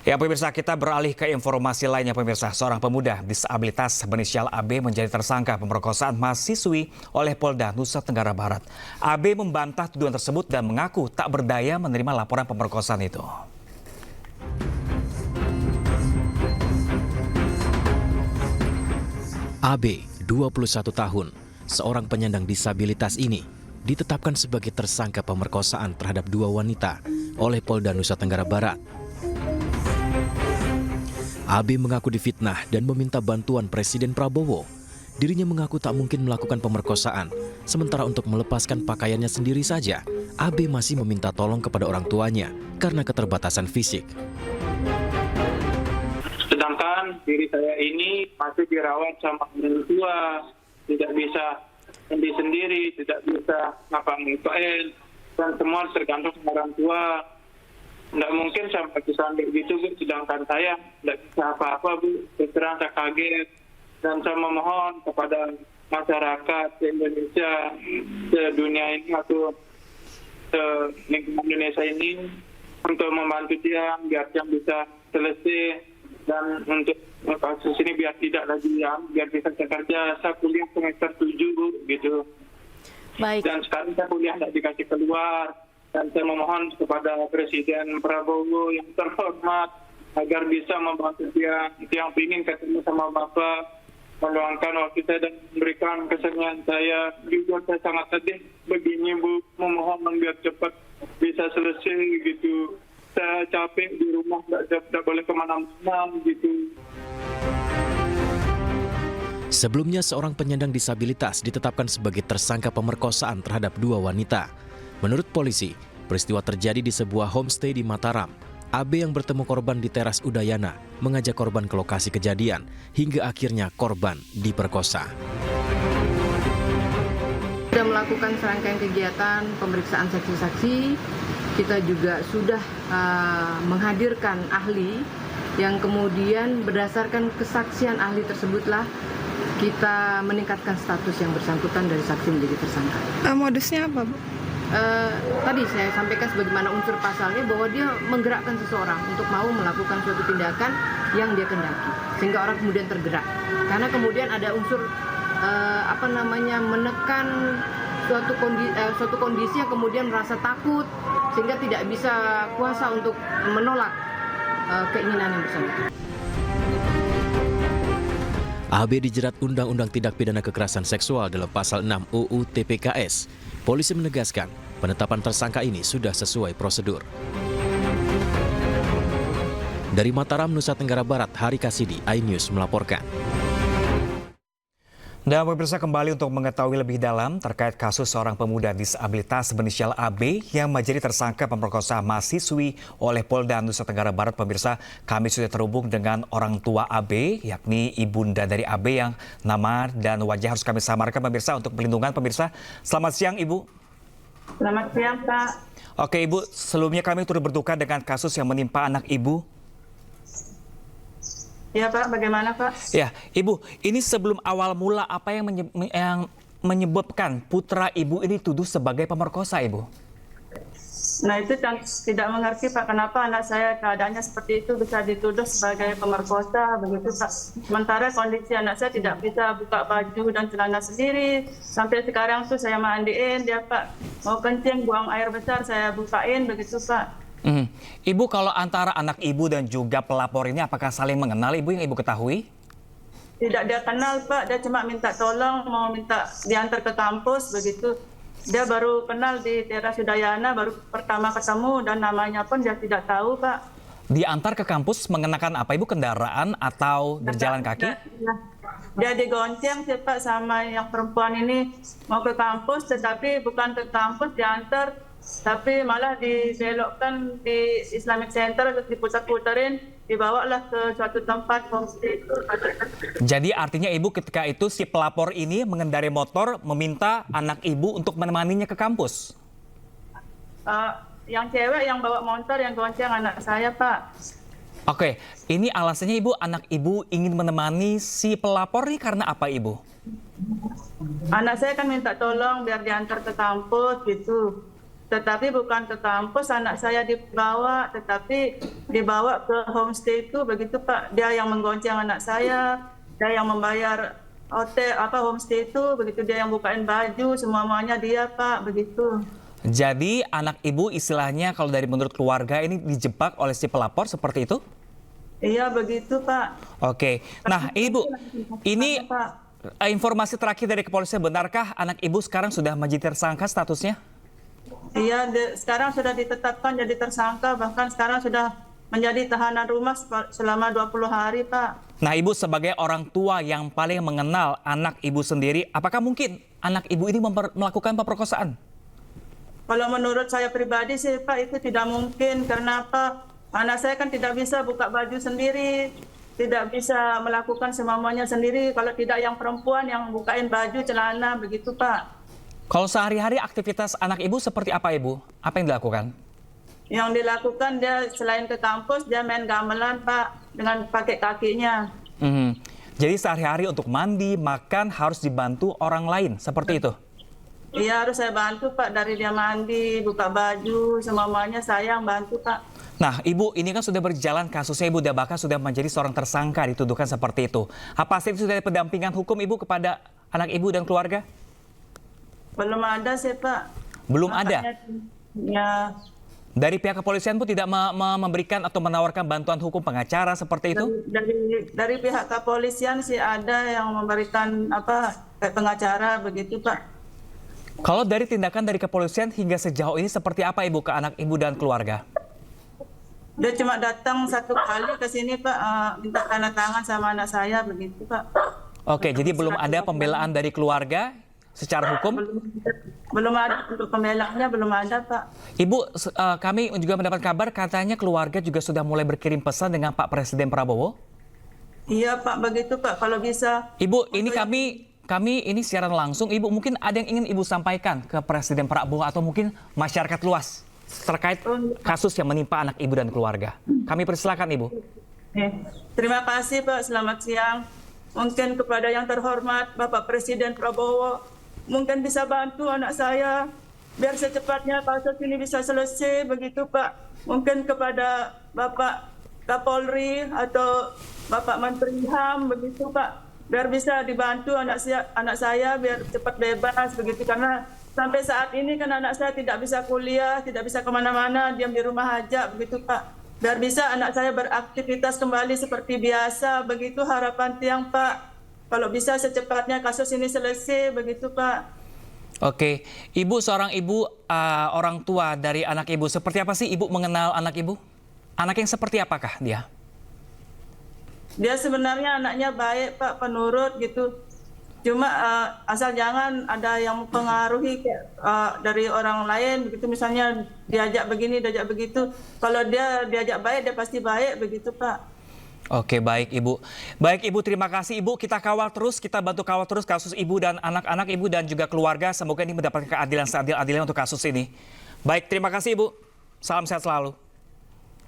Ya pemirsa, kita beralih ke informasi lainnya pemirsa. Seorang pemuda disabilitas berinisial AB menjadi tersangka pemerkosaan mahasiswi oleh Polda Nusa Tenggara Barat. AB membantah tuduhan tersebut dan mengaku tak berdaya menerima laporan pemerkosaan itu. AB, 21 tahun, seorang penyandang disabilitas ini ditetapkan sebagai tersangka pemerkosaan terhadap dua wanita oleh Polda Nusa Tenggara Barat. AB mengaku difitnah dan meminta bantuan Presiden Prabowo. Dirinya mengaku tak mungkin melakukan pemerkosaan, sementara untuk melepaskan pakaiannya sendiri saja, AB masih meminta tolong kepada orang tuanya karena keterbatasan fisik. Sedangkan diri saya ini masih dirawat sama orang tua, tidak bisa sendiri, tidak bisa ngapa-ngapain, dan semua tergantung sama orang tua. Tidak mungkin sampai sampai gitu, Bu. Sedangkan saya tidak bisa apa-apa, Bu. Terserah saya kaget. Dan saya memohon kepada masyarakat di Indonesia, di dunia ini atau lingkungan Indonesia ini untuk membantu dia biar dia bisa selesai dan untuk kasus ini biar tidak lagi biar bisa kerja. Saya kuliah semester 7, Bu, gitu. Baik. Dan sekarang saya kuliah tidak dikasih keluar. Dan saya memohon kepada Presiden Prabowo yang terhormat agar bisa membantu dia yang ingin ketemu sama Bapak, meluangkan waktu saya dan memberikan kesenian saya. Juga saya sangat sedih begini, Bu, memohon biar cepat bisa selesai gitu. Saya capek di rumah, tidak boleh kemana-mana gitu. Sebelumnya seorang penyandang disabilitas ditetapkan sebagai tersangka pemerkosaan terhadap dua wanita. Menurut polisi, peristiwa terjadi di sebuah homestay di Mataram. AB yang bertemu korban di teras Udayana mengajak korban ke lokasi kejadian hingga akhirnya korban diperkosa. Kita melakukan serangkaian kegiatan pemeriksaan saksi-saksi. Kita juga sudah menghadirkan ahli yang kemudian berdasarkan kesaksian ahli tersebutlah kita meningkatkan status yang bersangkutan dari saksi menjadi tersangka. Modusnya apa, Bu? Tadi saya sampaikan sebagaimana unsur pasalnya bahwa dia menggerakkan seseorang untuk mau melakukan suatu tindakan yang dia kendaki sehingga orang kemudian tergerak karena kemudian ada unsur menekan suatu kondisi yang kemudian merasa takut sehingga tidak bisa kuasa untuk menolak keinginan yang bersangkutan. AB dijerat Undang-Undang Tindak Pidana Kekerasan Seksual dalam Pasal 6 UU TPKS. Polisi menegaskan penetapan tersangka ini sudah sesuai prosedur. Dari Mataram, Nusa Tenggara Barat, Hari Kasidi, iNews melaporkan. Dan pemirsa, kembali untuk mengetahui lebih dalam terkait kasus seorang pemuda disabilitas berinisial AB yang menjadi tersangka pemerkosaan mahasiswi oleh Polda Nusa Tenggara Barat. Pemirsa, kami sudah terhubung dengan orang tua AB, yakni ibunda dari AB yang nama dan wajah harus kami samarkan pemirsa untuk perlindungan pemirsa. Selamat siang, Ibu. Selamat siang, Pak. Oke, Ibu, sebelumnya kami turut berduka dengan kasus yang menimpa anak Ibu. Ya, Pak, bagaimana, Pak? Ya, Ibu, ini sebelum awal mula apa yang menyebabkan putra Ibu ini dituduh sebagai pemerkosa, Ibu? Nah, itu tidak mengerti, Pak, kenapa anak saya keadaannya seperti itu bisa dituduh sebagai pemerkosa, begitu, Pak. Sementara kondisi anak saya tidak bisa buka baju dan celana sendiri. Sampai sekarang tuh saya mandiin dia, Pak. Mau kencing, buang air besar, saya bukain, begitu, Pak. Ibu, kalau antara anak Ibu dan juga pelapor ini apakah saling mengenal, Ibu, yang Ibu ketahui? Tidak dia kenal, Pak. Dia cuma minta tolong, mau minta diantar ke kampus, begitu. Dia baru kenal di teras Udayana, baru pertama ketemu dan namanya pun dia tidak tahu, Pak. Diantar ke kampus mengenakan apa, Ibu? Kendaraan atau berjalan kaki? Dia digonceng sih, Pak, sama yang perempuan ini mau ke kampus, tetapi bukan ke kampus diantar, tapi malah dibelokkan di Islamic Center, diputar-putarin, dibawalah ke suatu tempat homestay. Jadi artinya Ibu ketika itu si pelapor ini mengendarai motor meminta anak Ibu untuk menemaninya ke kampus? Yang cewek yang bawa motor yang gonceng anak saya, Pak. Oke, ini alasannya Ibu, anak Ibu ingin menemani si pelapor ini karena apa, Ibu? Anak saya kan minta tolong biar diantar ke kampus gitu. tetapi bukan ke kampus anak saya dibawa, tetapi dibawa ke homestay itu begitu Pak. Dia yang menggonceng anak saya, dia yang membayar hotel homestay itu, begitu dia yang bukain baju, semuanya dia Pak, begitu. Jadi anak ibu istilahnya kalau dari menurut keluarga ini dijebak oleh si pelapor seperti itu? Iya begitu Pak. Oke, nah Ibu, ini Pak. informasi terakhir dari kepolisian, benarkah anak ibu sekarang sudah menjadi tersangka statusnya? Iya, sekarang sudah ditetapkan jadi tersangka, bahkan sekarang sudah menjadi tahanan rumah selama 20 hari, Pak. Nah, Ibu sebagai orang tua yang paling mengenal anak Ibu sendiri, apakah mungkin anak Ibu ini melakukan pemerkosaan? Kalau menurut saya pribadi sih, Pak, itu tidak mungkin. Karena apa? Anak saya kan tidak bisa buka baju sendiri, tidak bisa melakukan semuanya sendiri. Kalau tidak yang perempuan yang bukain baju, celana, begitu, Pak. Kalau sehari-hari aktivitas anak Ibu seperti apa, Ibu? Apa yang dilakukan? Yang dilakukan dia selain ke kampus, dia main gamelan, Pak, dengan pakai kakinya. Jadi sehari-hari untuk mandi, makan harus dibantu orang lain, seperti itu? Iya, harus saya bantu, Pak. Dari dia mandi, buka baju, semuanya saya yang bantu, Pak. Nah, Ibu, ini kan sudah berjalan kasusnya, Ibu, dan bahkan sudah menjadi seorang tersangka dituduhkan seperti itu. Apa sih sudah ada pendampingan hukum, Ibu, kepada anak Ibu dan keluarga? Belum ada sih, Pak. Belum Makanya, ada? Ya, Dari pihak kepolisian pun tidak memberikan atau menawarkan bantuan hukum pengacara seperti itu? dari pihak kepolisian sih ada yang memberikan kayak pengacara begitu, Pak. Kalau dari tindakan dari kepolisian hingga sejauh ini seperti apa, Ibu, ke anak Ibu dan keluarga? Dia cuma datang satu kali ke sini, Pak, minta tanda tangan sama anak saya begitu, Pak. Oke, jadi belum ada pembelaan dari keluarga secara hukum? Belum ada, untuk pembelaannya belum ada, Pak. Ibu, kami juga mendapat kabar katanya keluarga juga sudah mulai berkirim pesan dengan Pak Presiden Prabowo? Iya, Pak, begitu, Pak, kalau bisa. Ibu, ini kami ini siaran langsung. Ibu, mungkin ada yang ingin Ibu sampaikan ke Presiden Prabowo atau mungkin masyarakat luas terkait kasus yang menimpa anak Ibu dan keluarga. Kami persilakan, Ibu. Terima kasih, Pak. Selamat siang. Mungkin kepada yang terhormat Bapak Presiden Prabowo, mungkin bisa bantu anak saya biar secepatnya kasus ini bisa selesai, begitu, Pak. Mungkin kepada Bapak Kapolri atau Bapak Menteri HAM, begitu, Pak. Biar bisa dibantu anak saya biar cepat bebas, begitu. Karena sampai saat ini kan anak saya tidak bisa kuliah, tidak bisa kemana-mana, diam di rumah aja, begitu, Pak. Biar bisa anak saya beraktivitas kembali seperti biasa, begitu harapan tiang, Pak. Kalau bisa secepatnya kasus ini selesai, begitu, Pak. Oke, Ibu seorang ibu, orang tua dari anak Ibu. Seperti apa sih Ibu mengenal anak Ibu? Anak yang seperti apakah dia? Dia sebenarnya anaknya baik, Pak, penurut gitu. Cuma asal jangan ada yang mempengaruhi dari orang lain, begitu, misalnya diajak begini, diajak begitu. Kalau dia diajak baik, dia pasti baik, begitu, Pak. Oke, baik Ibu. Baik Ibu, terima kasih Ibu. Kita kawal terus, kita bantu kawal terus kasus Ibu dan anak-anak Ibu dan juga keluarga. Semoga ini mendapatkan keadilan seadil-adilnya untuk kasus ini. Baik, terima kasih Ibu. Salam sehat selalu.